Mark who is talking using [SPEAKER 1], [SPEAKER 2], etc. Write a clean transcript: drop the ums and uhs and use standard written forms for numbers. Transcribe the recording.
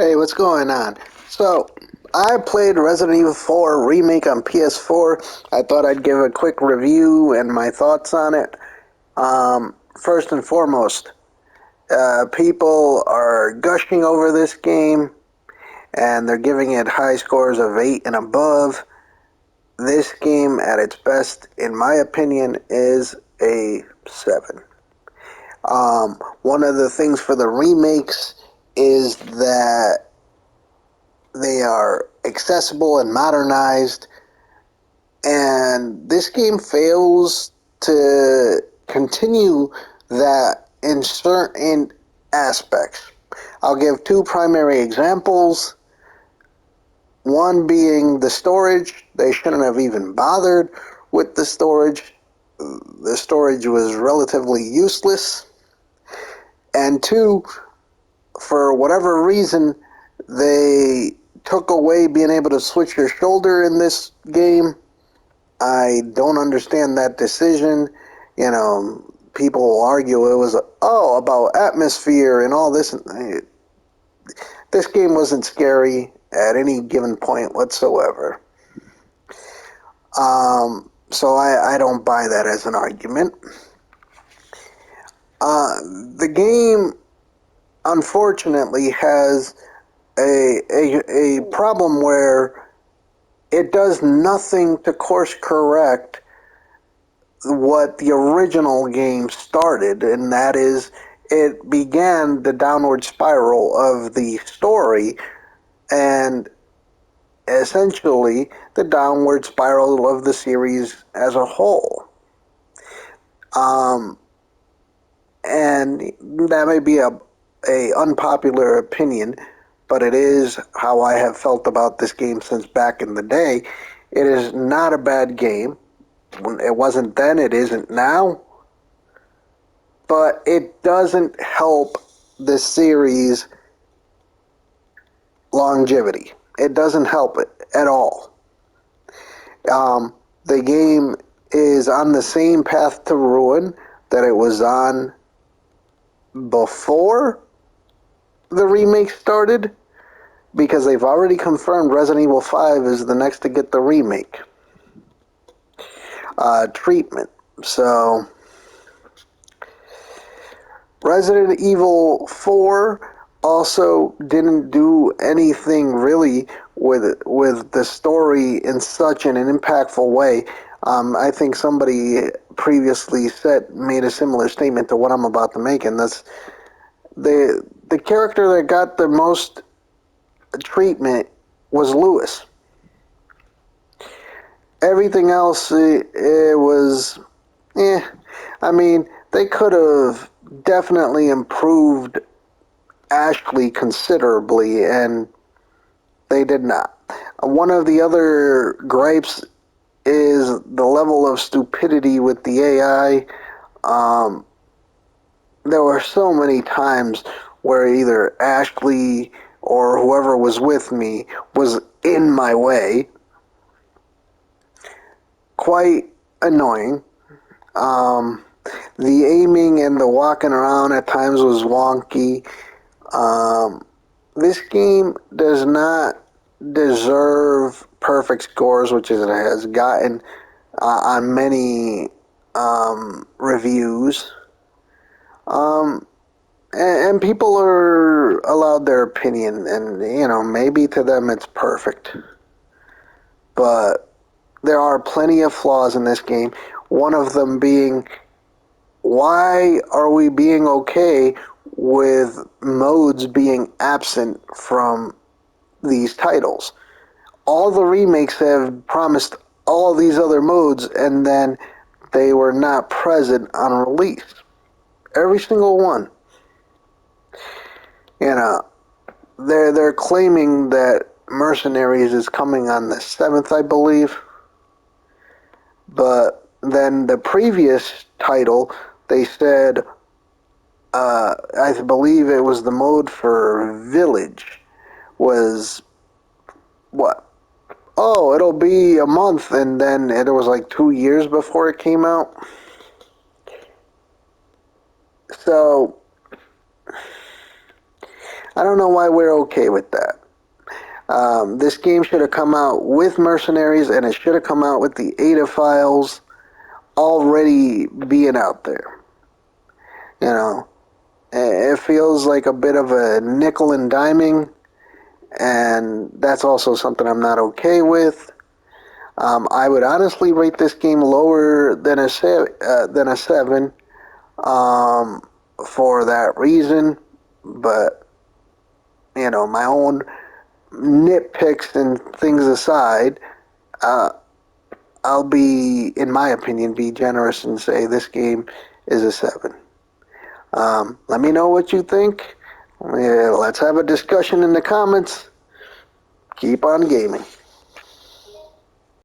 [SPEAKER 1] Hey, what's going on? So, I played Resident Evil 4 Remake on PS4. I thought I'd give a quick review and my thoughts on it. First and foremost, people are gushing over this game and they're giving it high scores of 8 and above. This game, at its best, in my opinion, is a 7. One of the things for the remakes is that they are accessible and modernized, and this game fails to continue that in certain aspects. I'll give two primary examples. One being the storage. They shouldn't have even bothered with the storage. The storage was relatively useless. And two, for whatever reason, they took away being able to switch your shoulder in this game. I don't understand that decision. People will argue it was, about atmosphere and all this. This game wasn't scary at any given point whatsoever. So I don't buy that as an argument. The game, unfortunately, has a problem where it does nothing to course correct what the original game started, and that is it began the downward spiral of the story and essentially the downward spiral of the series as a whole. And that may be a unpopular opinion, but it is how I have felt about this game since back in the day. It is not a bad game. It wasn't then, it isn't now. But it doesn't help the series' longevity. It doesn't help it at all. The game is on the same path to ruin that it was on before the remake started, because they've already confirmed Resident Evil 5 is the next to get the remake treatment. So, Resident Evil 4 also didn't do anything really with the story in such an impactful way. I think somebody previously made a similar statement to what I'm about to make, and that's the character that got the most treatment was Lewis. Everything else, it was, I mean, they could have definitely improved Ashley considerably, and they did not. One of the other gripes is the level of stupidity with the AI. There were so many times where either Ashley or whoever was with me was in my way. Quite annoying. The aiming and the walking around at times was wonky. This game does not deserve perfect scores, which it has gotten on many reviews. And people are allowed their opinion, and maybe to them it's perfect. But there are plenty of flaws in this game. One of them being, why are we being okay with modes being absent from these titles? All the remakes have promised all these other modes, and then they were not present on release. Every single one. They're claiming that Mercenaries is coming on the 7th, I believe. But then the previous title, they said, I believe it was the mode for Village, was what? Oh, it'll be a month, and then it was like 2 years before it came out. So, I don't know why we're okay with that. This game should have come out with Mercenaries, and it should have come out with the Ada files already being out there. You know, it feels like a bit of a nickel and diming, and that's also something I'm not okay with. I would honestly rate this game lower than a seven for that reason, but my own nitpicks and things aside, uh, I'll be, in my opinion, be generous and say this game is a 7. Let me know what you think. Let's have a discussion in the comments. Keep on gaming.